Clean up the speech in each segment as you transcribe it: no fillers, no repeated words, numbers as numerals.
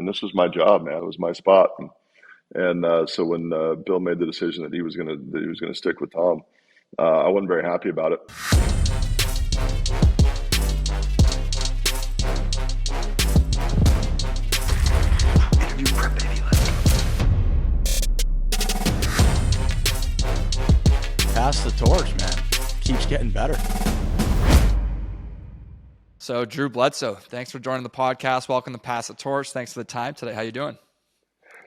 and this was my job, man. It was my spot. So when Bill made the decision that he was gonna stick with Tom, I wasn't very happy about it. Interview prep, baby. Pass the torch, man. Keeps getting better. So Drew Bledsoe, thanks for joining the podcast. Welcome to Pass the Torch. Thanks for the time today. How you doing?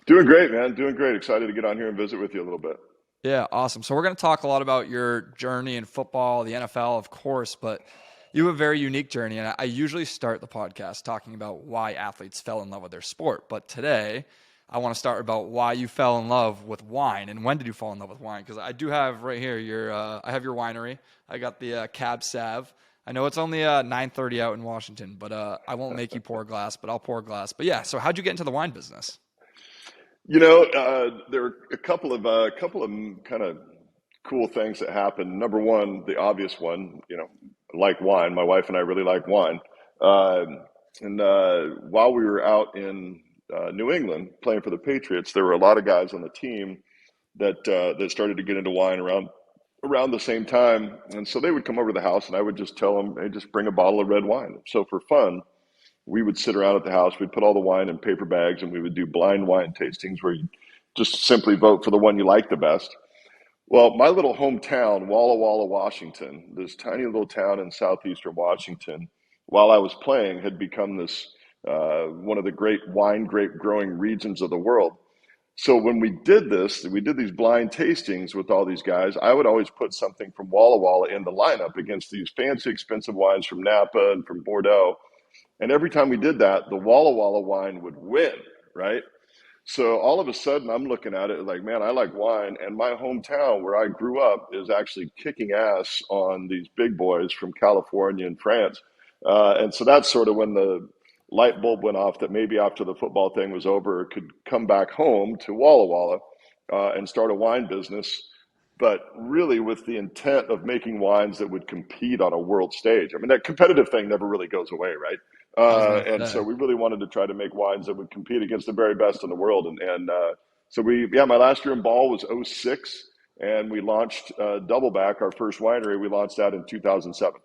Doing great, man. Doing great. Excited to get on here and visit with you a little bit. Yeah, awesome. So we're going to talk a lot about your journey in football, the NFL, of course, but you have a very unique journey. And I usually start the podcast talking about why athletes fell in love with their sport. But today, I want to start about why you fell in love with wine and when did you fall in love with wine? Because I do have right here I have your winery. I got the Cab Sav. I know it's only 9:30 out in Washington, but I won't make you pour a glass, but I'll pour a glass. But yeah, so how'd you get into the wine business? There were a couple of kind of cool things that happened. Number one, the obvious one, like wine. My wife and I really like wine. While we were out in New England playing for the Patriots, there were a lot of guys on the team that started to get into wine around the same time. And so they would come over to the house and I would just tell them, hey, just bring a bottle of red wine. So for fun, we would sit around at the house, we'd put all the wine in paper bags and we would do blind wine tastings where you just simply vote for the one you like the best. Well, my little hometown, Walla Walla, Washington, this tiny little town in southeastern Washington, while I was playing, had become this one of the great wine grape growing regions of the world. So when we did these blind tastings with all these guys. I would always put something from Walla Walla in the lineup against these fancy, expensive wines from Napa and from Bordeaux. And every time we did that, the Walla Walla wine would win, right? So all of a sudden, I'm looking at it like, man, I like wine. And my hometown where I grew up is actually kicking ass on these big boys from California and France. And so that's sort of when the light bulb went off that maybe after the football thing was over, could come back home to Walla Walla and start a wine business, but really with the intent of making wines that would compete on a world stage. I mean, that competitive thing never really goes away, right? I was going to And say. so we really wanted to try to make wines that would compete against the very best in the world. My last year in ball was '06, and we launched Doubleback, our first winery. We launched that in 2007.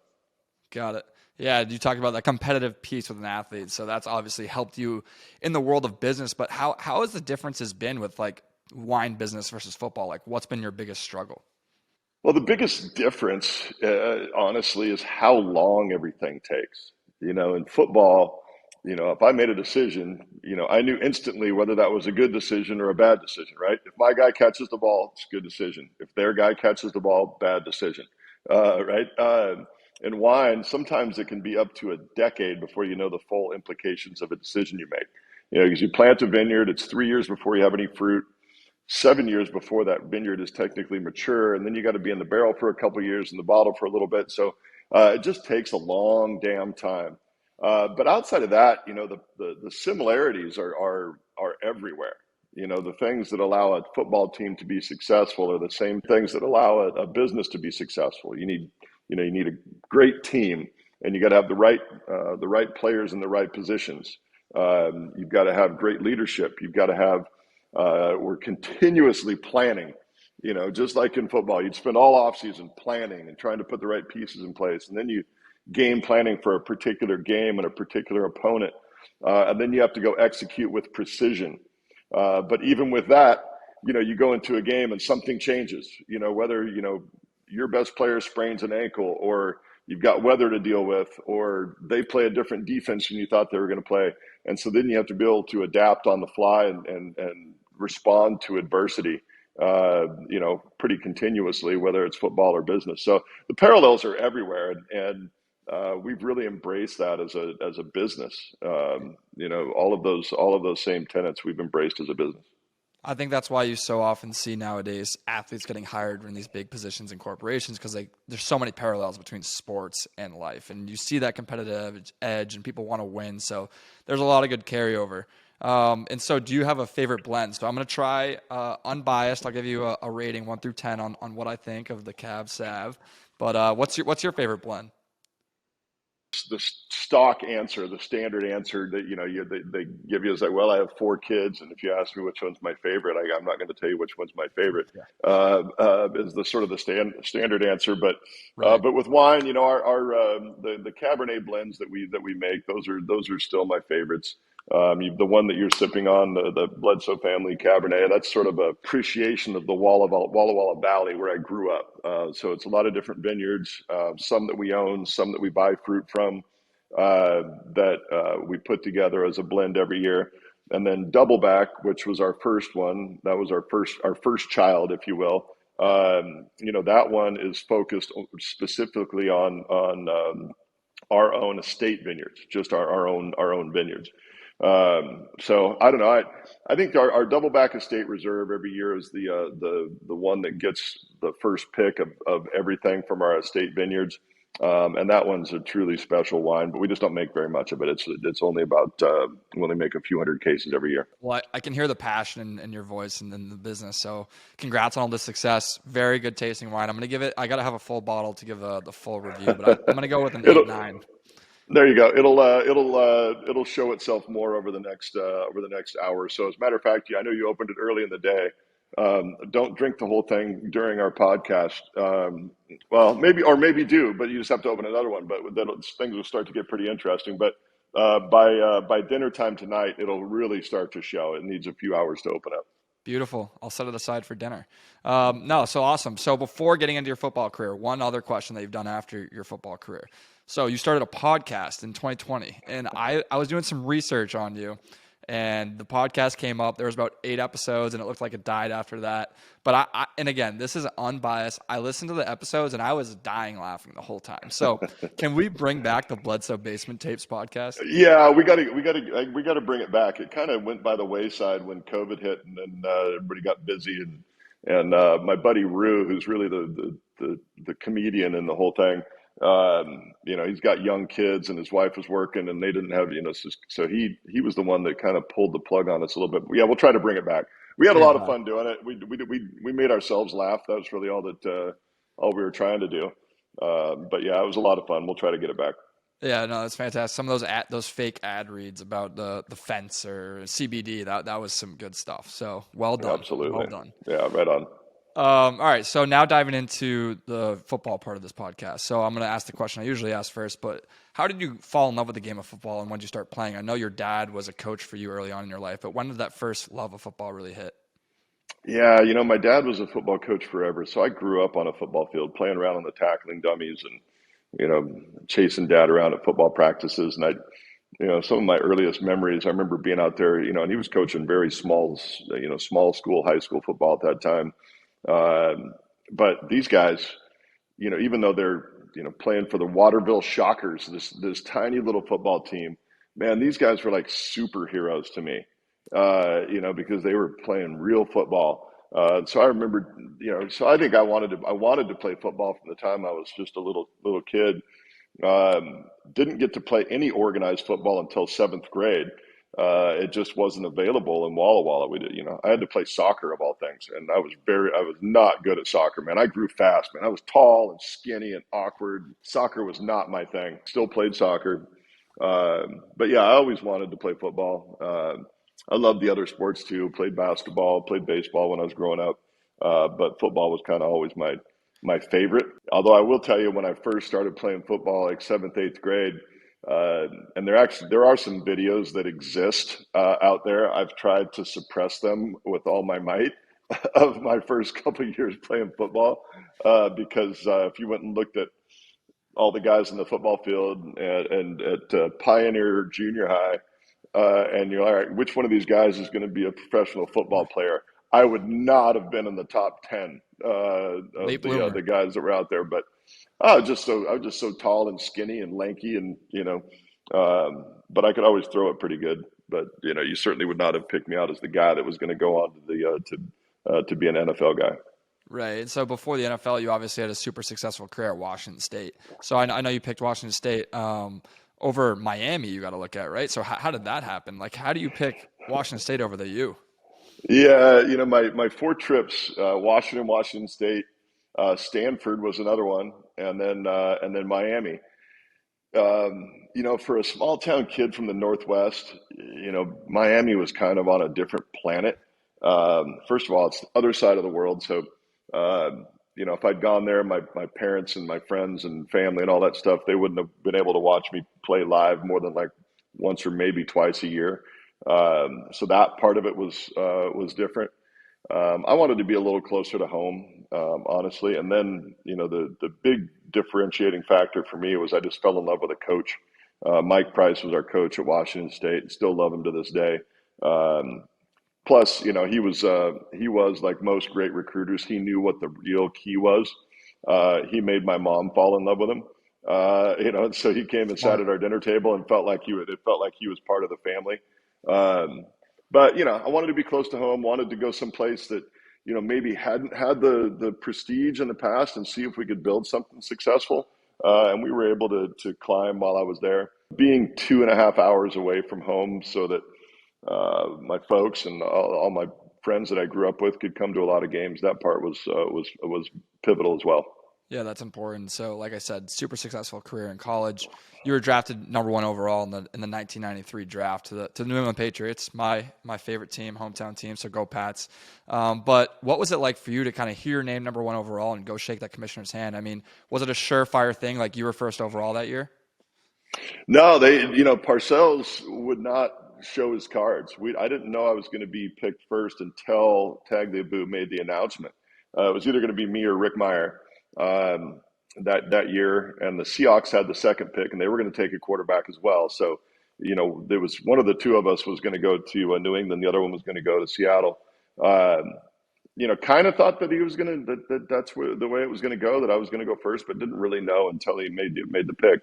Got it. Yeah, you talked about that competitive piece with an athlete, so that's obviously helped you in the world of business. But how has the differences been with like wine business versus football? Like, what's been your biggest struggle? Well, the biggest difference, honestly, is how long everything takes. In football, if I made a decision, I knew instantly whether that was a good decision or a bad decision, right? If my guy catches the ball, it's a good decision. If their guy catches the ball, bad decision, right? In wine, sometimes it can be up to a decade before you know the full implications of a decision you make. Because you plant a vineyard, it's 3 years before you have any fruit. 7 years before that vineyard is technically mature, and then you got to be in the barrel for a couple of years and the bottle for a little bit. So it just takes a long damn time. But outside of that, the similarities are everywhere. The things that allow a football team to be successful are the same things that allow a business to be successful. You need a great team, and you got to have the right players in the right positions. You've got to have great leadership. You've got to have we're continuously planning, just like in football. You'd spend all offseason planning and trying to put the right pieces in place. And then you game planning for a particular game and a particular opponent. And then you have to go execute with precision. But even with that, you go into a game and something changes, whether, your best player sprains an ankle or you've got weather to deal with, or they play a different defense than you thought they were going to play. And so then you have to be able to adapt on the fly and respond to adversity, pretty continuously, whether it's football or business. So the parallels are everywhere. And we've really embraced that as a business. All of those same tenets we've embraced as a business. I think that's why you so often see nowadays athletes getting hired in these big positions in corporations, because there's so many parallels between sports and life, and you see that competitive edge and people want to win. So there's a lot of good carryover. And so do you have a favorite blend? So I'm going to try unbiased. I'll give you a rating 1 through 10 on what I think of the Cab Sav. But what's your favorite blend? the stock answer, the standard answer that they give you is like, well, I have 4 kids, and if you ask me which one's my favorite, I'm not going to tell you which one's my favorite. Yeah. Is the sort of the standard answer, Right. but with wine, the Cabernet blends that we make, those are still my favorites. The one that you're sipping on, the Bledsoe family Cabernet, that's sort of an appreciation of the Walla Walla Valley where I grew up. So it's a lot of different vineyards, some that we own, some that we buy fruit from, that we put together as a blend every year. And then Doubleback, which was our first one, that was our first child, if you will. That one is focused specifically on our own estate vineyards, just our own vineyards. So I don't know. I think our Doubleback Estate Reserve every year is the one that gets the first pick of everything from our estate vineyards. And that one's a truly special wine, but we just don't make very much of it. It's only about we only make a few hundred cases every year. Well, I can hear the passion in your voice and in the business. So congrats on all the success. Very good tasting wine. I got to have a full bottle to give the full review, but I'm going to go with an 8-9. There you go. It'll show itself more over the next hour or so. As a matter of fact, I know you opened it early in the day. Don't drink the whole thing during our podcast. Well, maybe do, but you just have to open another one. But things will start to get pretty interesting. But by dinner time tonight, it'll really start to show. It needs a few hours to open up. Beautiful. I'll set it aside for dinner. No, so awesome. So before getting into your football career, one other question that you've done after your football career. So you started a podcast in 2020, and I was doing some research on you, and the podcast came up. There was about 8 episodes, and it looked like it died after that. But and again, this is unbiased. I listened to the episodes, and I was dying laughing the whole time. So can we bring back the Bledsoe Basement Tapes podcast? Yeah, we got to bring it back. It kind of went by the wayside when COVID hit, and then everybody got busy, and my buddy Rue, who's really the comedian in the whole thing. He's got young kids, and his wife was working, and they didn't have, so he was the one that kind of pulled the plug on us a little bit. Yeah, we'll try to bring it back. We had a lot of fun doing it. We made ourselves laugh. That was really all we were trying to do. But yeah, it was a lot of fun. We'll try to get it back. Yeah, no, that's fantastic. Some of those fake ad reads about the fence or CBD, that was some good stuff. So well done. Absolutely. Well done. Yeah, right on. All right, so now diving into the football part of this podcast. So I'm going to ask the question I usually ask first, but how did you fall in love with the game of football, and when did you start playing? I know your dad was a coach for you early on in your life, but when did that first love of football really hit? Yeah, my dad was a football coach forever, so I grew up on a football field, playing around on the tackling dummies and, chasing dad around at football practices. And some of my earliest memories, I remember being out there, and he was coaching very small school, high school football at that time. But these guys, even though they're, playing for the Waterville Shockers, this tiny little football team, man, these guys were like superheroes to me, because they were playing real football. So I remember, so I think I wanted to play football from the time I was just a little kid. Didn't get to play any organized football until 7th grade. It just wasn't available in Walla Walla. I had to play soccer of all things, and I was not good at soccer, man. I grew fast, man. I was tall and skinny and awkward. Soccer was not my thing. Still played soccer. But yeah, I always wanted to play football. I loved the other sports too. Played basketball, played baseball when I was growing up. But football was kind of always my favorite. Although I will tell you, when I first started playing football, like 7th, 8th grade, and there are some videos that exist out there. I've tried to suppress them with all my might of my first couple of years playing football, because if you went and looked at all the guys in the football field and at Pioneer Junior High, and you're all right, which one of these guys is going to be a professional football player? I would not have been in the top 10 of the guys that were out there, but I was just so tall and skinny and lanky, and but I could always throw it pretty good. But you certainly would not have picked me out as the guy that was going to go on to be an NFL guy. Right. So before the NFL, you obviously had a super successful career at Washington State. So I know you picked Washington State over Miami. You got to look at, right? So how did that happen? Like, how do you pick Washington State over the U? Yeah, my 4 trips: Washington State. Stanford was another one, and then Miami. For a small town kid from the Northwest, Miami was kind of on a different planet. First of all, it's the other side of the world. So, if I'd gone there, my parents and my friends and family and all that stuff, they wouldn't have been able to watch me play live more than like once or maybe twice a year. So that part of it was different. I wanted to be a little closer to home, honestly. And then, the big differentiating factor for me was I just fell in love with a coach. Mike Price was our coach at Washington State, and still love him to this day. Um, Plus, he was like most great recruiters. He knew what the real key was. He made my mom fall in love with him. And so he came and sat Smart. at our dinner table and felt like it felt like he was part of the family. Um, but I wanted to be close to home. Wanted to go someplace that maybe hadn't had the prestige in the past, and see if we could build something successful. And we were able to climb while I was there. Being 2.5 hours away from home, so that my folks and all my friends that I grew up with could come to a lot of games. That part was pivotal as well. Yeah, that's important. So, like I said, super successful career in college. You were drafted number one overall in the 1993 draft to the New England Patriots, my favorite team, hometown team. So go Pats. But what was it like for you to kind of hear your name number one overall and go shake that commissioner's hand? I mean, was it a surefire thing like you were first overall that year? No, Parcells would not show his cards. I didn't know I was going to be picked first until Tagliabue made the announcement. It was either going to be me or Rick Meyer um, that year, and the Seahawks had the second pick, and they were going to take a quarterback as well. So, there was one of the two of us was going to go to New England, the other one was going to go to Seattle. Um, kind of thought that he was going to that's the way it was going to go, that I was going to go first, but didn't really know until he made the pick.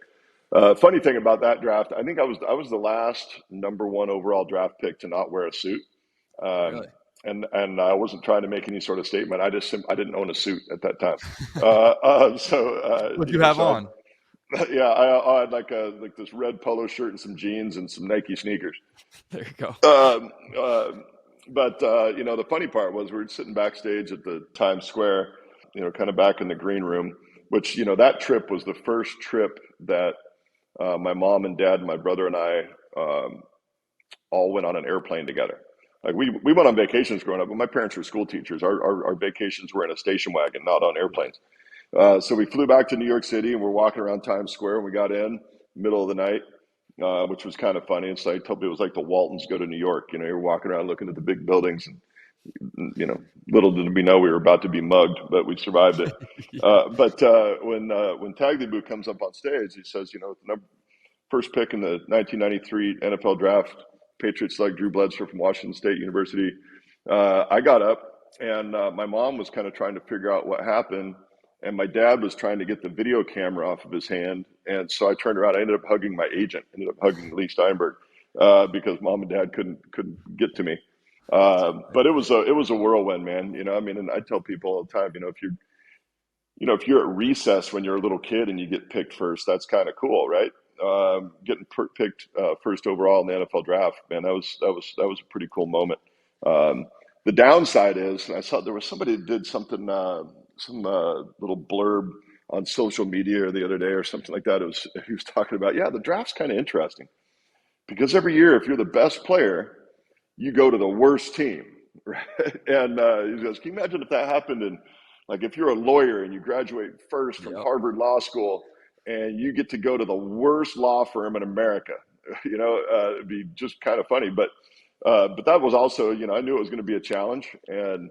Funny thing about that draft, I think I was the last number one overall draft pick to not wear a suit. Um, Really? and I wasn't trying to make any sort of statement. I didn't own a suit at that time. What do you have on? Yeah, I had like this red polo shirt and some jeans and some Nike sneakers. There you go. Um, uh, but the funny part was we were sitting backstage at the Times Square, kind of back in the green room, which that trip was the first trip that my mom and dad and my brother and I all went on an airplane together. Like we went on vacations growing up, but my parents were school teachers. Our vacations were in a station wagon, not on airplanes. So we flew back to New York City, and we're walking around Times Square, and we got in middle of the night, which was kind of funny. It's like, I told people it was like the Waltons go to New York. You're walking around looking at the big buildings, and little did we know we were about to be mugged, but we survived it. When Tagliabue comes up on stage, he says, the first pick in the 1993 NFL draft, Patriots select Drew Bledsoe from Washington State University. I got up, and my mom was kind of trying to figure out what happened, and my dad was trying to get the video camera off of his hand. And so I turned around. I ended up hugging my agent. Ended up hugging Lee Steinberg because mom and dad couldn't get to me. But it was a whirlwind, man. And I tell people all the time, if you're at recess when you're a little kid and you get picked first, that's kind of cool, right? Getting picked first overall in the NFL draft, man, that was a pretty cool moment. The downside is, and I saw there was somebody that did something, some little blurb on social media the other day or something like that. He was talking about, yeah, the draft's kind of interesting because every year, if you're the best player, you go to the worst team, right? And he goes, can you imagine if that happened in, like, if you're a lawyer and you graduate first from Yep. Harvard Law School and you get to go to the worst law firm in America, it'd be just kind of funny. But that was also, I knew it was going to be a challenge, and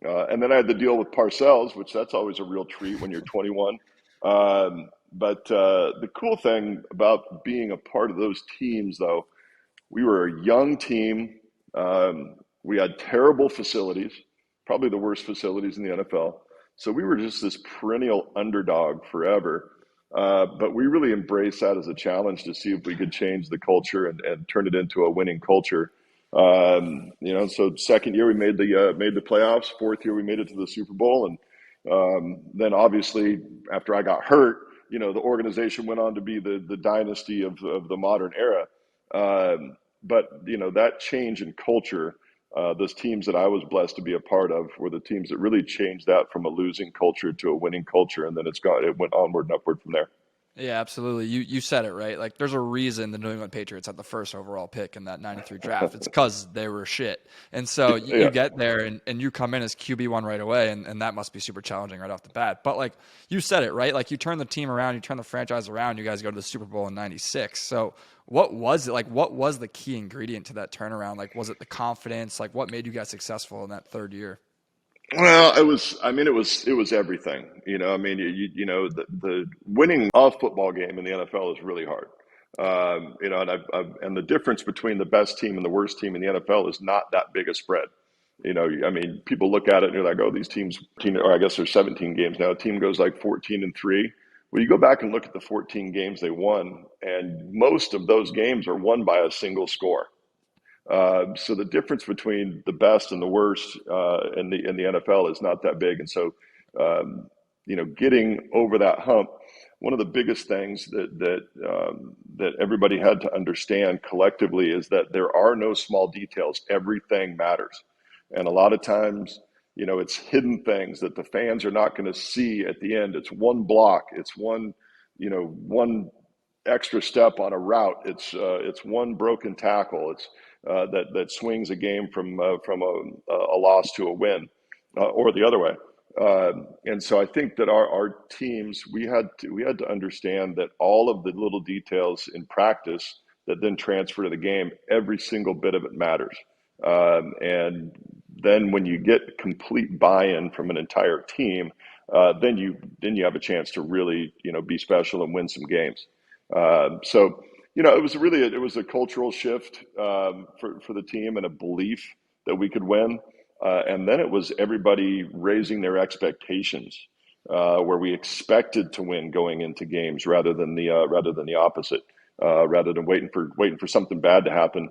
then I had to deal with Parcells, which that's always a real treat when you're 21. But the cool thing about being a part of those teams, though, we were a young team. We had terrible facilities, probably the worst facilities in the NFL. So we were just this perennial underdog forever. But we really embraced that as a challenge to see if we could change the culture and turn it into a winning culture. So second year we made the playoffs. Fourth year we made it to the Super Bowl, and then obviously after I got hurt, the organization went on to be the dynasty of the modern era. But that change in culture, those teams that I was blessed to be a part of were the teams that really changed that from a losing culture to a winning culture, and then it went onward and upward from there. Yeah, absolutely. You said it right. Like, there's a reason the New England Patriots had the first overall pick in that '93 draft. It's because they were shit. And so you Yeah. get there and you come in as QB1 right away, and that must be super challenging right off the bat. But like you said it right. Like, you turn the team around, you turn the franchise around. You guys go to the Super Bowl in '96. So what was it like? What was the key ingredient to that turnaround? Like, was it the confidence? Like, what made you guys successful in that third year? Well, it was. I mean, it was everything. I mean, the winning a football game in the NFL is really hard. And the difference between the best team and the worst team in the NFL is not that big a spread. I mean, people look at it and you're like, oh, these teams, or I guess there's 17 games now. A team goes like 14-3. Well, you go back and look at the 14 games they won, and most of those games are won by a single score. So the difference between the best and the worst in the NFL is not that big, and so getting over that hump. One of the biggest things that everybody had to understand collectively is that there are no small details. Everything matters, and a lot of times, it's hidden things that the fans are not going to see at the end. It's one block. It's one extra step on a route. It's one broken tackle. It's that swings a game from a loss to a win, or the other way. And so I think that our teams we had to understand that all of the little details in practice that then transfer to the game, every single bit of it matters. And then when you get complete buy-in from an entire team, then you have a chance to really be special and win some games. So it was a cultural shift for the team and a belief that we could win. And then it was everybody raising their expectations, where we expected to win going into games rather than the opposite. Rather than waiting for something bad to happen,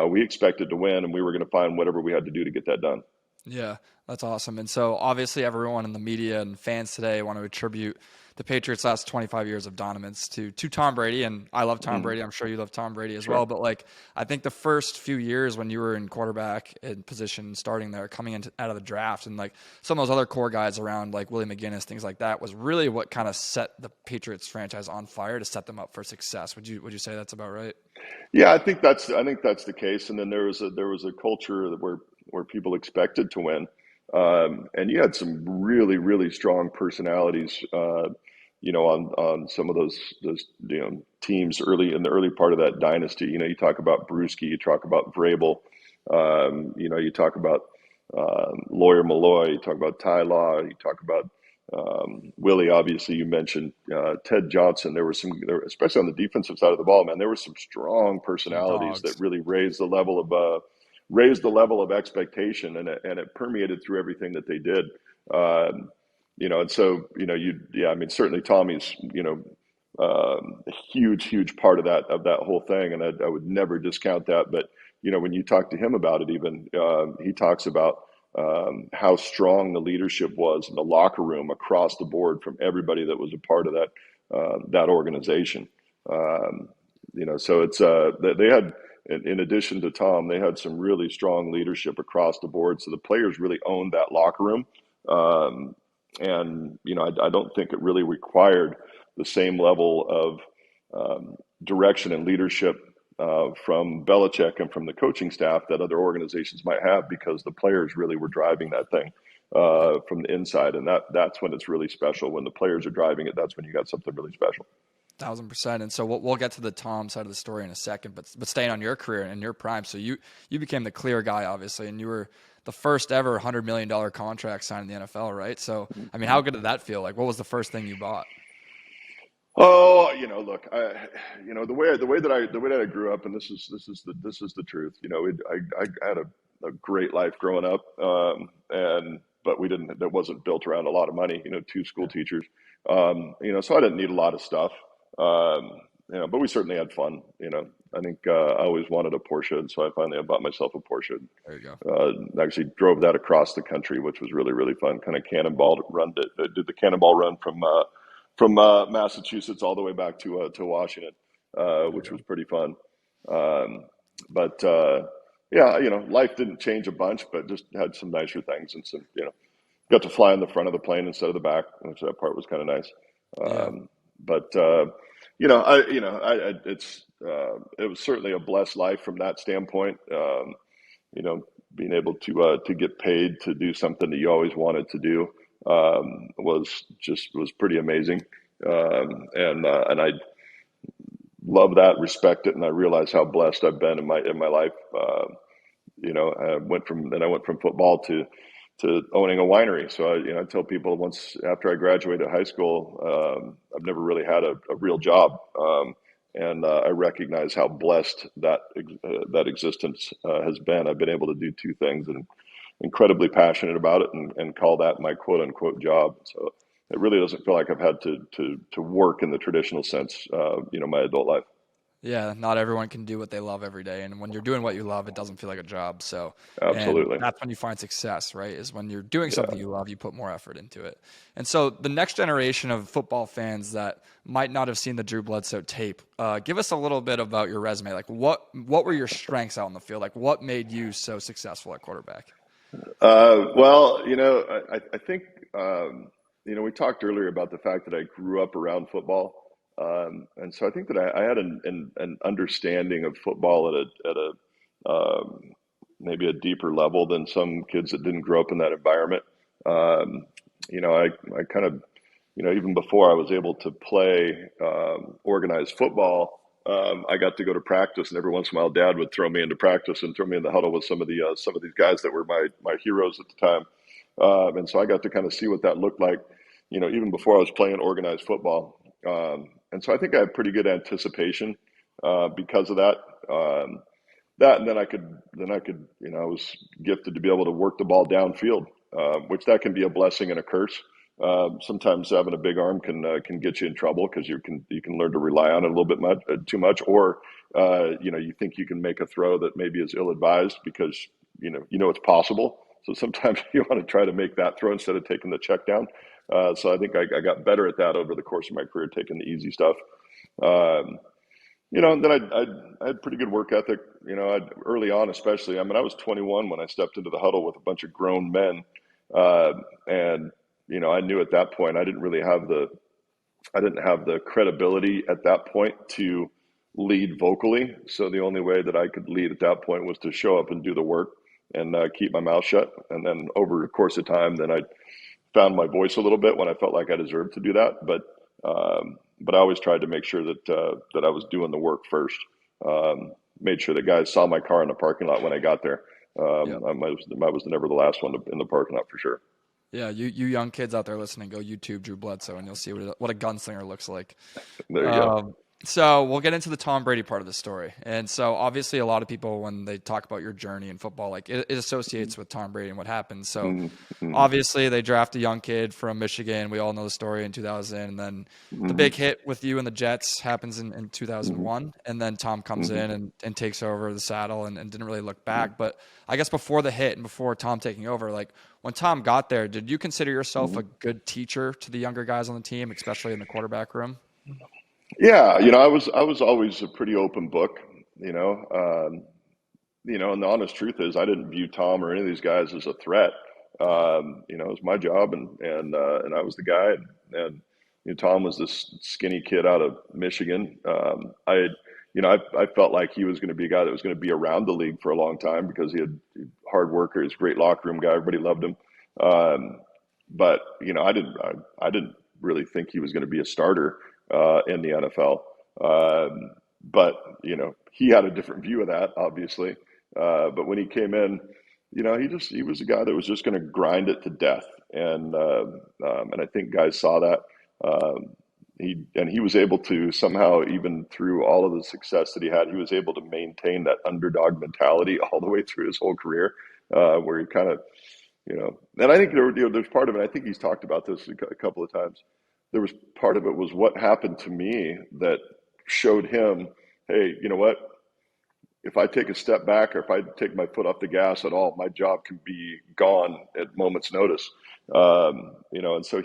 we expected to win, and we were going to find whatever we had to do to get that done. Yeah, that's awesome. And so obviously everyone in the media and fans today want to attribute the Patriots' last 25 years of dominance to Tom Brady. And I love Tom Brady. I'm sure you love Tom Brady as Sure. well. But like, I think the first few years when you were in quarterback in position, starting there, coming out of the draft, and like some of those other core guys around like Willie McGinnis, things like that, was really what kind of set the Patriots franchise on fire to set them up for success. Would you say that's about right? Yeah, I think that's the case. And then there was a culture where people expected to win, and you had some really really strong personalities, on some of those teams early in the early part of that dynasty. You talk about Brewski, you talk about Vrabel, you talk about Lawyer Malloy, you talk about Ty Law, you talk about Willie. Obviously, you mentioned Ted Johnson. Especially on the defensive side of the ball, man. There were some strong Some personalities that dogs. really raised the level of expectation, and it permeated through everything that they did. And so I mean, certainly Tommy's a huge part of that whole thing, and I would never discount that. But when you talk to him about it, even he talks about how strong the leadership was in the locker room across the board from everybody that was a part of that organization. Um, so they had, in addition to Tom, they had some really strong leadership across the board. So the players really owned that locker room. Um, and I don't think it really required the same level of direction and leadership from Belichick and from the coaching staff that other organizations might have, because the players really were driving that thing from the inside, and that's when it's really special. When the players are driving it, that's when you got something really special. 1,000%. And so we'll get to the Tom side of the story in a second, but staying on your career and your prime. So you became the clear guy, obviously, and you were the first ever $100 million contract signed in the NFL, right? So, I mean, how good did that feel? Like, what was the first thing you bought? Oh, look, the way that I grew up, and this is the truth. I had a great life growing up, and but we didn't. That wasn't built around a lot of money. Two school teachers, so I didn't need a lot of stuff. But we certainly had fun. I think I always wanted a Porsche, and so I finally bought myself a Porsche. There you go. Actually drove that across the country, which was really really fun. Kind of did the cannonball run from Massachusetts all the way back to Washington, There you which go. was pretty fun. Um, but yeah, life didn't change a bunch, but just had some nicer things, and got to fly in the front of the plane instead of the back, which that part was kind of nice. Yeah. Um, but it was certainly a blessed life from that standpoint. You know, being able to get paid to do something that you always wanted to do was pretty amazing. And I love that, respect it, and I realize how blessed I've been in my life. I went from football to owning a winery. So I tell people once after I graduated high school, I've never really had a real job, and I recognize how blessed that existence has been. I've been able to do two things, and incredibly passionate about it, and call that my quote unquote job. So it really doesn't feel like I've had to work in the traditional sense, my adult life. Yeah, not everyone can do what they love every day. And when you're doing what you love, it doesn't feel like a job. So, and Absolutely. that's when you find success, right? Is when you're doing Yeah. something you love, you put more effort into it. And so the next generation of football fans that might not have seen the Drew Bledsoe tape, give us a little bit about your resume. Like what were your strengths out in the field? Like what made you so successful at quarterback? Well, I think, we talked earlier about the fact that I grew up around football. And so I think that I had an understanding of football at a maybe a deeper level than some kids that didn't grow up in that environment. I kind of, even before I was able to play organized football, I got to go to practice, and every once in a while, Dad would throw me into practice and throw me in the huddle with some of these guys that were my heroes at the time. And so I got to kind of see what that looked like, even before I was playing organized football. And so I think I had pretty good anticipation because of that. And then I was gifted to be able to work the ball downfield, which that can be a blessing and a curse. Sometimes having a big arm can get you in trouble because you can learn to rely on it a little bit too much, or you think you can make a throw that maybe is ill advised because it's possible. So sometimes you want to try to make that throw instead of taking the check down. So I think I got better at that over the course of my career, taking the easy stuff. And then I had pretty good work ethic. Early on, especially. I mean, I was 21 when I stepped into the huddle with a bunch of grown men, and I knew at that point I didn't have the credibility at that point to lead vocally. So the only way that I could lead at that point was to show up and do the work and keep my mouth shut. And then over the course of time, then I found my voice a little bit when I felt like I deserved to do that. But I always tried to make sure that I was doing the work first. Made sure that guys saw my car in the parking lot when I got there. Yep. I was never the last one in the parking lot for sure. Yeah, you young kids out there listening, go YouTube Drew Bledsoe, and you'll see what a gunslinger looks like. There you go. So we'll get into the Tom Brady part of the story. And so obviously a lot of people, when they talk about your journey in football, like it associates with Tom Brady and what happened. So Mm-hmm. obviously they draft a young kid from Michigan. We all know the story in 2000. And then the big hit with you and the Jets happens in 2001. And then Tom comes in and takes over the saddle and didn't really look back. But I guess before the hit and before Tom taking over, like when Tom got there, did you consider yourself a good teacher to the younger guys on the team, especially in the quarterback room? Yeah, I was always a pretty open book, and the honest truth is I didn't view Tom or any of these guys as a threat. It was my job, and I was the guy, and Tom was this skinny kid out of Michigan. I felt like he was going to be a guy that was going to be around the league for a long time because he had hard worker, he's a great locker room guy, everybody loved him. But I didn't really think he was going to be a starter in the NFL. But he had a different view of that, obviously. But when he came in, he was a guy that was just going to grind it to death, and I think guys saw that. He was able to somehow, even through all of the success that he was able to maintain that underdog mentality all the way through his whole career, where he kind of, and I think there's part of it. I think he's talked about this a couple of times. There was part of it was what happened to me that showed him, hey, you know what? If I take a step back or if I take my foot off the gas at all, my job can be gone at moment's notice. And so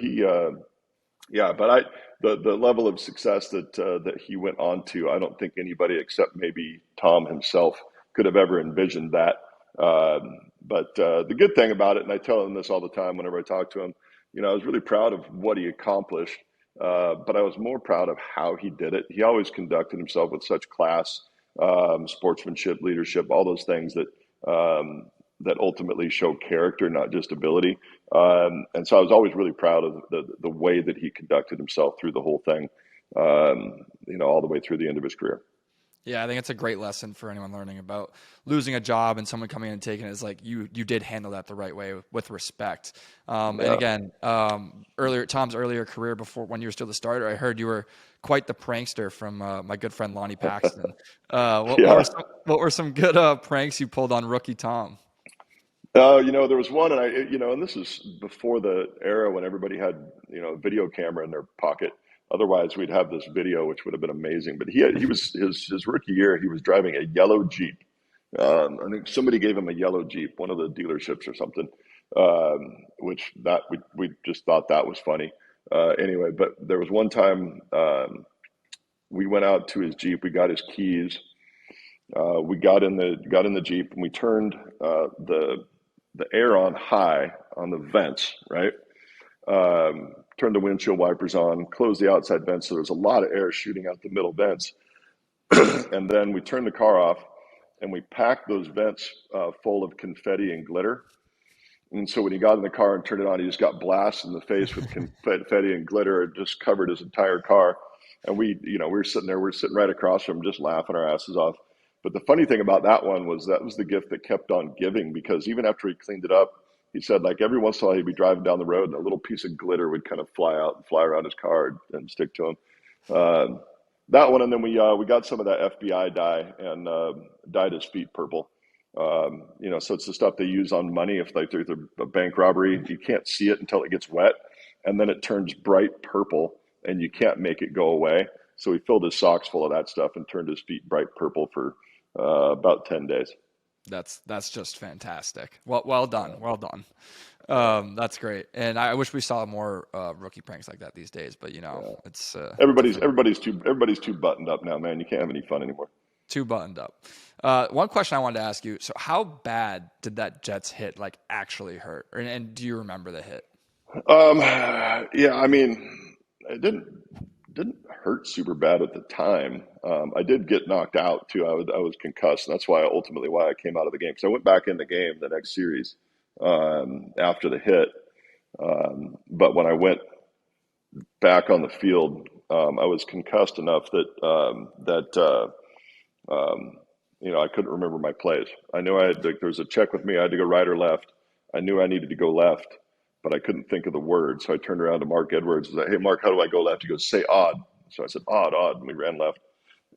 the level of success that he went on to, I don't think anybody except maybe Tom himself could have ever envisioned that. But the good thing about it, and I tell him this all the time whenever I talk to him, I was really proud of what he accomplished. but I was more proud of how he did it. He always conducted himself with such class, sportsmanship, leadership, all those things that ultimately show character, not just ability. And so I was always really proud of the way that he conducted himself through the whole thing, all the way through the end of his career. Yeah, I think it's a great lesson for anyone learning about losing a job and someone coming in and taking it. Is like you did handle that the right way with respect. And Yeah. again, Tom's earlier career before when you were still the starter, I heard you were quite the prankster from my good friend Lonnie Paxton. Yeah. What were some good pranks you pulled on rookie Tom? There was one, and and this is before the era when everybody had, a video camera in their pocket. Otherwise, we'd have this video, which would have been amazing. But he was his rookie year. He was driving a yellow Jeep. I think somebody gave him a yellow Jeep, one of the dealerships or something. Which that we just thought that was funny. Anyway, but there was one time we went out to his Jeep. We got his keys. We got in the Jeep and we turned the air on high on the vents, right? Turned the windshield wipers on, closed the outside vents, so there's a lot of air shooting out the middle vents. And then we turned the car off and we packed those vents full of confetti and glitter. And so when he got in the car and turned it on, he just got blasted in the face with confetti and glitter. It just covered his entire car. And we were sitting there, right across from him, just laughing our asses off. But the funny thing about that one was that was the gift that kept on giving, because even after he cleaned it up, he said like every once in a while he'd be driving down the road and a little piece of glitter would kind of fly out and fly around his car and stick to him. That one, and then we got some of that FBI dye and dyed his feet purple. So it's the stuff they use on money. If like there's a bank robbery, you can't see it until it gets wet, and then it turns bright purple, and you can't make it go away. So he filled his socks full of that stuff and turned his feet bright purple for about 10 days. That's just fantastic. Well done. That's great. And I wish we saw more rookie pranks like that these days. But it's Everybody's too buttoned up now, man. You can't have any fun anymore. too buttoned up. One question I wanted to ask you. So how bad did that Jets hit like actually hurt? And do you remember the hit? Yeah, I mean, it didn't hurt super bad at the time. I did get knocked out too. I was concussed, and that's why I came out of the game. So I went back in the game the next series after the hit. But when I went back on the field, I was concussed enough that I couldn't remember my plays. I knew there was a check with me. I had to go right or left. I knew I needed to go left, but I couldn't think of the word. So I turned around to Mark Edwards and said, "Hey, Mark, how do I go left?" He goes, "Say odd." So I said, odd, odd. And we ran left.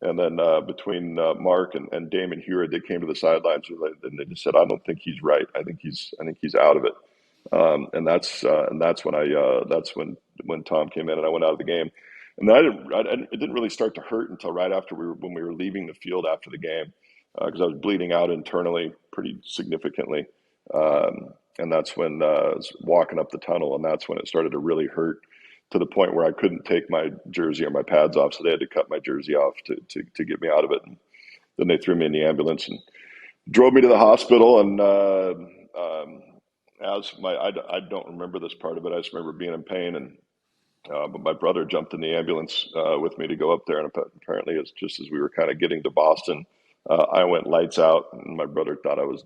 And then between Mark and Damon Hewitt, they came to the sidelines and they just said, "I don't think he's right. I think he's out of it." And that's when Tom came in and I went out of the game. And then it didn't really start to hurt until right after when we were leaving the field after the game, because I was bleeding out internally pretty significantly. And that's when I was walking up the tunnel, and that's when it started to really hurt, to the point where I couldn't take my jersey or my pads off, so they had to cut my jersey off to get me out of it. And then they threw me in the ambulance and drove me to the hospital. And I don't remember this part of it. I just remember being in pain, and but my brother jumped in the ambulance with me to go up there, and apparently it's just as we were kind of getting to Boston, I went lights out, and my brother thought I was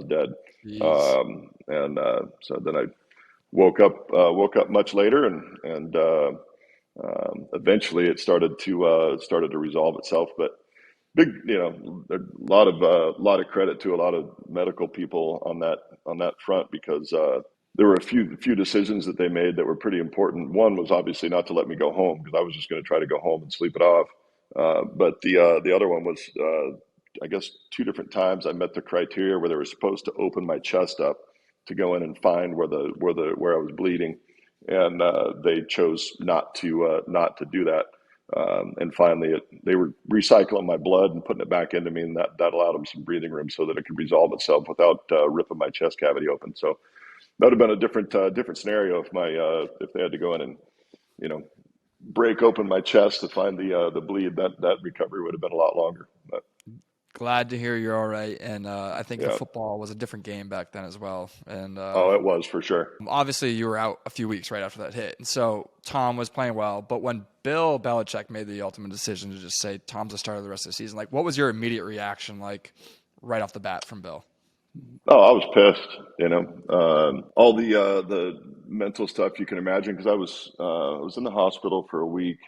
dead. Jeez. So then I woke up much later, and eventually it started to resolve itself. But big, a lot of credit to a lot of medical people on that front, because there were a few decisions that they made that were pretty important. One was obviously not to let me go home, because I was just going to try to go home and sleep it off. But the other one was, I guess, two different times I met the criteria where they were supposed to open my chest up to go in and find where I was bleeding, and they chose not to do that. And finally, they were recycling my blood and putting it back into me, and that allowed them some breathing room so that it could resolve itself without ripping my chest cavity open. So that would have been a different scenario if they had to go in and break open my chest to find the bleed. That recovery would have been a lot longer. But Glad to hear you're all right. And I think the Yeah. football was a different game back then as well. And Oh, it was for sure. obviously, you were out a few weeks right after that hit. And so Tom was playing well. But when Bill Belichick made the ultimate decision to just say Tom's the starter the rest of the season, like, what was your immediate reaction, like, right off the bat from Bill? Oh, I was pissed. All the mental stuff you can imagine because I was in the hospital for a week,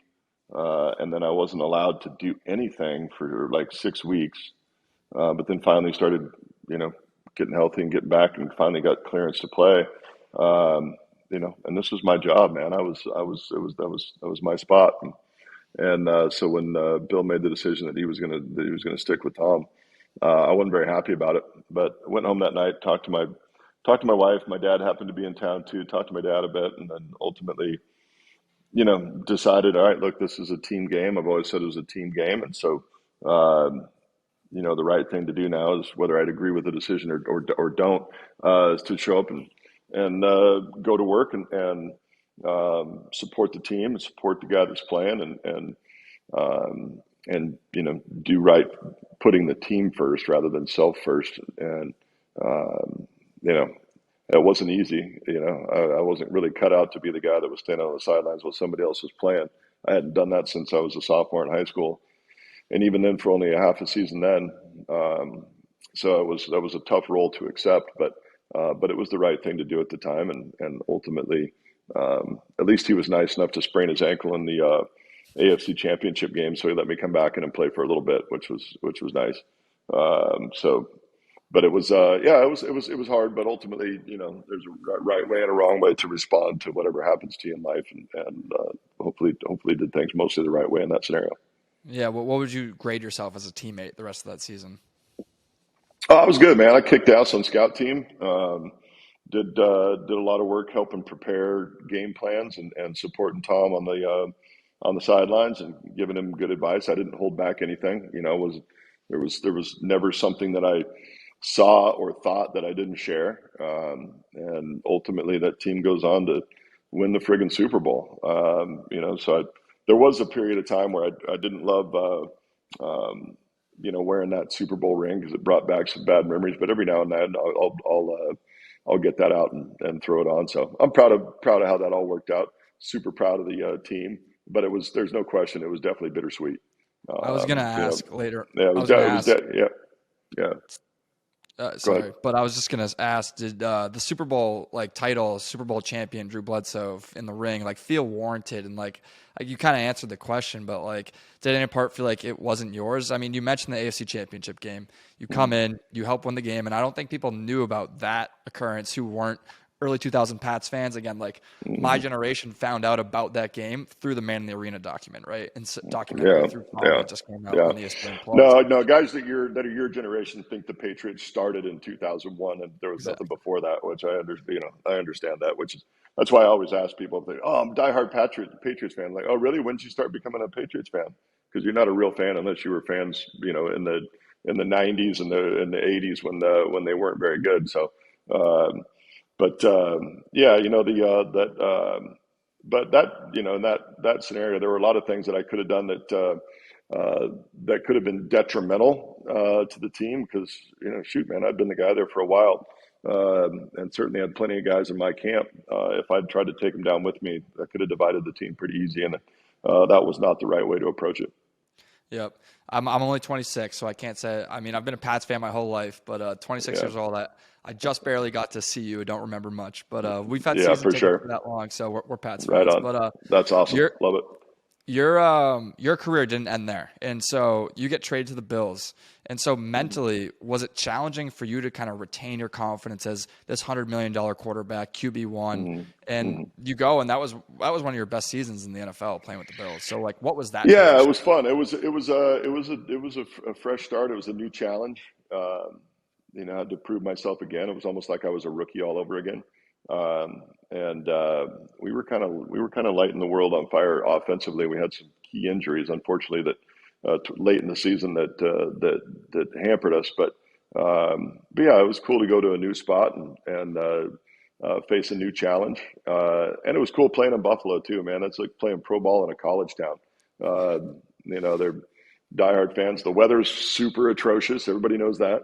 and then I wasn't allowed to do anything for like 6 weeks. But then finally started, you know, getting healthy and getting back, and finally got clearance to play. And this was my job, man. That was my spot. So when Bill made the decision that he was gonna stick with Tom, I wasn't very happy about it. But I went home that night, talked to my wife. My dad happened to be in town too. Talked to my dad a bit, and then ultimately, decided, all right, look, this is a team game. I've always said it was a team game, and so. The right thing to do now is whether I'd agree with the decision or don't, is to show up and go to work and support the team and support the guy that's playing and do right, putting the team first rather than self first. And um, you know it wasn't easy. I wasn't really cut out to be the guy that was standing on the sidelines while somebody else was playing. I hadn't done that since I was a sophomore in high school, and even then for only a half a season then. So that was a tough role to accept, but it was the right thing to do at the time, and ultimately, at least he was nice enough to sprain his ankle in the AFC Championship game, so he let me come back in and play for a little bit, which was nice. So, but it was it was hard, but ultimately, there's a right way and a wrong way to respond to whatever happens to you in life, and hopefully did things mostly the right way in that scenario. Yeah, what would you grade yourself as a teammate the rest of that season? Oh, I was good, man. I kicked ass on scout team. Did a lot of work helping prepare game plans and supporting Tom on the sidelines and giving him good advice. I didn't hold back anything. There was never something that I saw or thought that I didn't share. And ultimately, that team goes on to win the friggin' Super Bowl. There was a period of time where I didn't love. Wearing that Super Bowl ring because it brought back some bad memories. But every now and then, I'll get that out and throw it on. So I'm proud of how that all worked out. Super proud of the team. But there's no question, it was definitely bittersweet. I was gonna ask later. Yeah, I was gonna yeah, yeah. Go ahead. sorry, but I was just gonna ask: did the Super Bowl title, Super Bowl champion Drew Bledsoe in the ring feel warranted? And you kind of answered the question, but did any part feel like it wasn't yours? I mean, you mentioned the AFC Championship game. You come in, you help win the game, and I don't think people knew about that occurrence who weren't early 2000 Pats fans. Again, my generation found out about that game through the Man in the Arena document, right? And documentary Yeah, through Tom yeah, that just came out yeah. on ESPN Plus. No, guys that are your generation think the Patriots started in 2001, and there was nothing Exactly. before that. Which I understand. I understand that. That's why I always ask people if they, oh, I'm a diehard Patriots fan. Like, oh, really? When did you start becoming a Patriots fan? Because you're not a real fan unless you were fans, in the '90s and the '80s when they weren't very good. So, um, but yeah, but in that scenario, there were a lot of things that I could have done that could have been detrimental to the team because shoot, man, I'd been the guy there for a while, and certainly had plenty of guys in my camp. If I'd tried to take them down with me, I could have divided the team pretty easy, and that was not the right way to approach it. Yep. I'm only 26, so I can't say. I mean, I've been a Pats fan my whole life, but 26 Yeah, years old, I just barely got to see you. I don't remember much, but we've had yeah, season for tickets for sure. that long, so we're Pats Right fans. on. But That's awesome. your Love it. your career didn't end there, and so you get traded to the Bills. And so mentally, was it challenging for you to kind of retain your confidence as this $100 million quarterback, QB1, and Hmm. you go, and that was one of your best seasons in the NFL playing with the Bills. So what was that Yeah, it transition? was fun. It was a fresh start. It was a new challenge. I had to prove myself again. It was almost like I was a rookie all over again. And we were kind of lighting the world on fire offensively. We had some key injuries, unfortunately, that late in the season that hampered us. But yeah, it was cool to go to a new spot and face a new challenge. And it was cool playing in Buffalo too, man. That's like playing pro ball in a college town. Uh, they're diehard fans. The weather's super atrocious. Everybody knows that.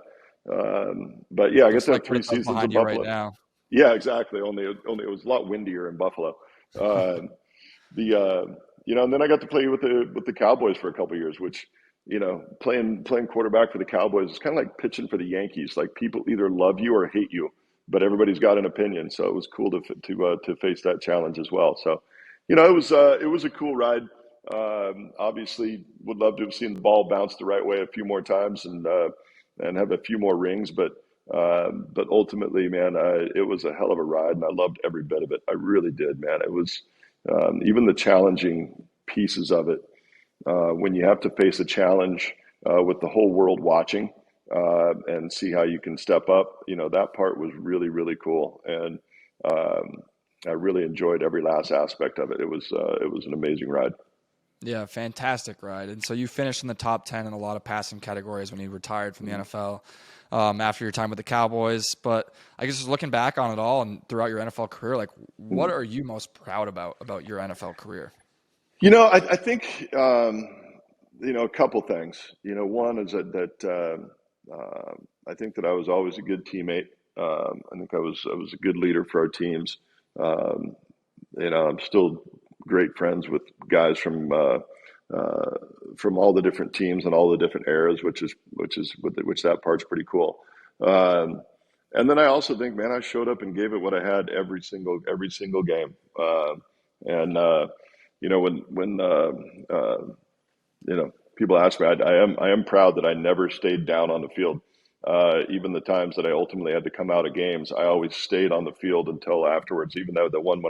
But yeah, I get Looks to have like what three it does seasons in behind you right Buffalo. now. Yeah, exactly. Only it was a lot windier in Buffalo. Uh, the and then I got to play with the Cowboys for a couple of years, which playing quarterback for the Cowboys is kind of like pitching for the Yankees. Like people either love you or hate you, but everybody's got an opinion. So it was cool to face that challenge as well. So it was a cool ride. Obviously, would love to have seen the ball bounce the right way a few more times and have a few more rings, but ultimately, man, it was a hell of a ride, and I loved every bit of it. I really did, man. It was even the challenging pieces of it. When you have to face a challenge with the whole world watching and see how you can step up, that part was really, really cool, and I really enjoyed every last aspect of it. It was an amazing ride. Yeah, fantastic ride. And so you finished in the top 10 in a lot of passing categories when you retired from the NFL after your time with the Cowboys. But I guess just looking back on it all and throughout your NFL career, like what are you most proud about your NFL career? I think a couple things. One is I think that I was always a good teammate. I think I was a good leader for our teams. Um, I'm still great friends with guys from all the different teams and all the different eras, which that part's pretty cool. Um, and then I also think, man, I showed up and gave it what I had every single game. And when people ask me, I am proud that I never stayed down on the field. Even the times that I ultimately had to come out of games, I always stayed on the field until afterwards. Even though the one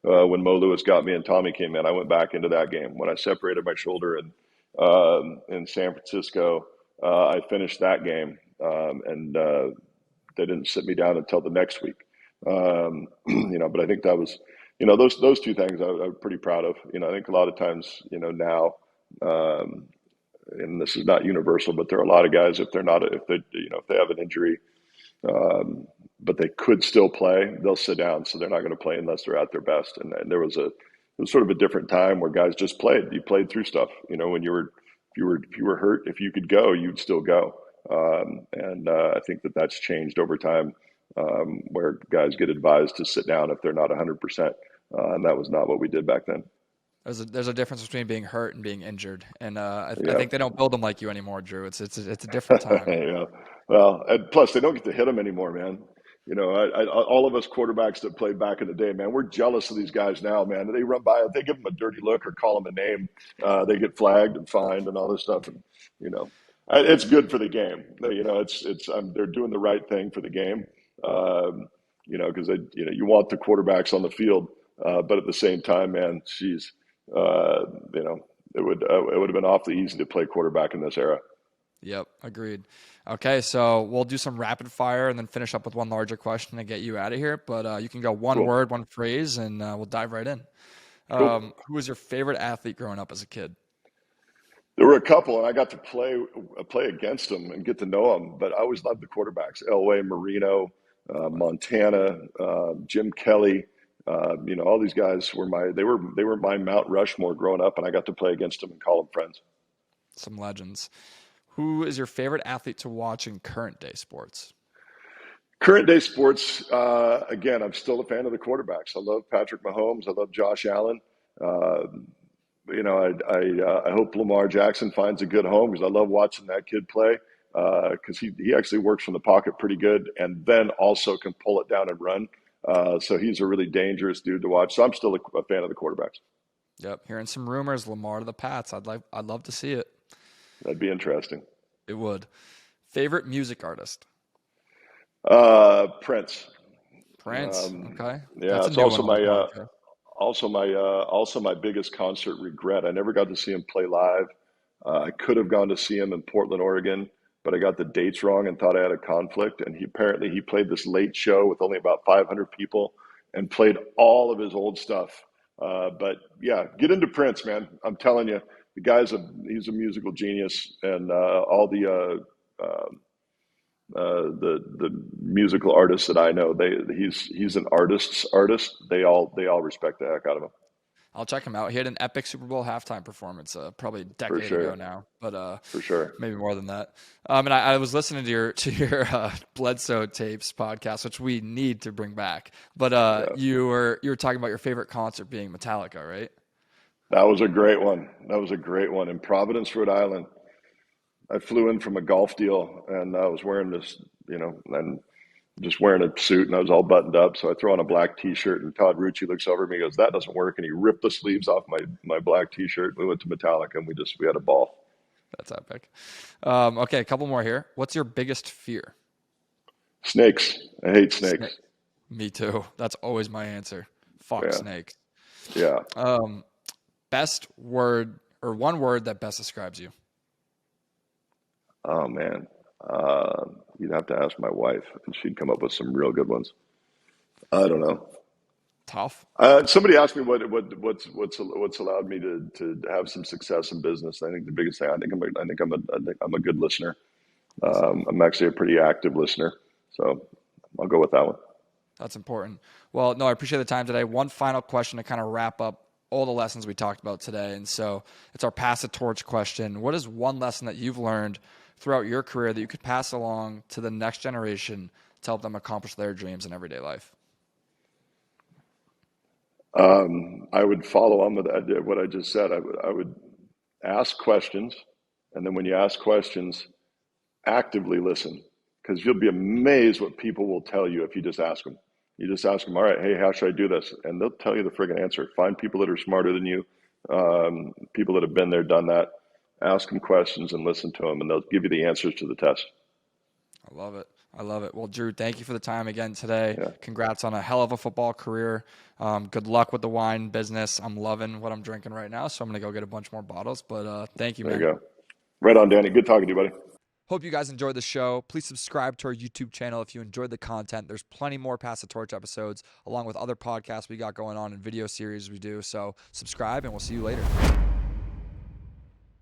when Mo Lewis got me and Tommy came in, I went back into that game. When I separated my shoulder in San Francisco, I finished that game, and they didn't sit me down until the next week. But I think that was, those two things I'm pretty proud of. I think a lot of times, now. Um, and this is not universal, but there are a lot of guys if they have an injury, but they could still play, they'll sit down, so they're not going to play unless they're at their best. And it was sort of a different time where guys just played. You played through stuff. When if you were hurt, if you could go, you'd still go. And I think that's changed over time, where guys get advised to sit down if they're not 100%. And that was not what we did back then. There's a difference between being hurt and being injured, and I Yeah. think they don't build them like you anymore, Drew. It's a different time. Yeah. Well, and plus they don't get to hit them anymore, man. All of us quarterbacks that played back in the day, man, we're jealous of these guys now, man. They run by, they give them a dirty look or call them a name, they get flagged and fined and all this stuff, and it's good for the game. They're doing the right thing for the game, because you want the quarterbacks on the field, but at the same time, man, geez, uh, you know, it would have been awfully easy to play quarterback in this era. Yep, agreed. Okay, so we'll do some rapid fire and then finish up with one larger question to get you out of here. But you can go one Cool, word, one phrase, and we'll dive right in. cool. Who was your favorite athlete growing up as a kid? There were a couple, and I got to play against them and get to know them. But I always loved the quarterbacks: Elway, Marino, Montana, Jim Kelly. All these guys were my Mount Rushmore growing up, and I got to play against them and call them friends. Some legends. Who is your favorite athlete to watch in current day sports? Current day sports, again, I'm still a fan of the quarterbacks. I love Patrick Mahomes. I love Josh Allen. Uh, I hope Lamar Jackson finds a good home because I love watching that kid play, because he actually works from the pocket pretty good and then also can pull it down and run. So he's a really dangerous dude to watch. So I'm still a fan of the quarterbacks. Yep, hearing some rumors, Lamar to the Pats. I'd love to see it. That'd be interesting. It would. Favorite music artist? Prince. Prince. Um, Okay, yeah, that's a it's new one on the podcast. also my biggest concert regret. I never got to see him play live. I could have gone to see him in Portland, Oregon, but I got the dates wrong and thought I had a conflict. And he played this late show with only about 500 people and played all of his old stuff. But yeah, get into Prince, man. I'm telling you, he's a musical genius, and all the musical artists that I know, he's an artist's artist. They all respect the heck out of him. I'll check him out. He had an epic Super Bowl halftime performance, probably a For decade sure. ago now, but For sure. maybe more than that. And I was listening to your Bledsoe tapes podcast, which we need to bring back. But Yeah. you were talking about your favorite concert being Metallica, right? That was a great one. That was a great one in Providence, Rhode Island. I flew in from a golf deal and I was wearing this, and just wearing a suit and I was all buttoned up. So I throw on a black t-shirt and Todd Rucci looks over at me and goes, that doesn't work. And he ripped the sleeves off my black t-shirt. We went to Metallica and we had a ball. That's epic. Okay, a couple more here. What's your biggest fear? Snakes. I hate snakes. Me too. That's always my answer. Fuck Yeah. snakes. Yeah. Best word or one word that best describes you. Oh man. You'd have to ask my wife and she'd come up with some real good ones. I don't know. Tough. Somebody asked me what's allowed me to have some success in business. I think the biggest thing. I think I'm a good listener. I'm actually a pretty active listener, so I'll go with that one. That's important. Well, no, I appreciate the time today. One final question to kind of wrap up all the lessons we talked about today. And so it's our pass the torch question. What is one lesson that you've learned throughout your career that you could pass along to the next generation to help them accomplish their dreams in everyday life? I would follow on with what I just said. I would ask questions, and then when you ask questions, actively listen, because you'll be amazed what people will tell you if you just ask them. You just ask them, all right, hey, how should I do this? And they'll tell you the friggin' answer. Find people that are smarter than you, people that have been there, done that. Ask them questions and listen to them, and they'll give you the answers to the test. I love it. I love it. Well, Drew, thank you for the time again today. Yeah. Congrats on a hell of a football career. Good luck with the wine business. I'm loving what I'm drinking right now, so I'm going to go get a bunch more bottles. But thank you, man. There you go. Right on, Danny. Good talking to you, buddy. Hope you guys enjoyed the show. Please subscribe to our YouTube channel if you enjoyed the content. There's plenty more Pass the Torch episodes, along with other podcasts we got going on and video series we do. So subscribe, and we'll see you later.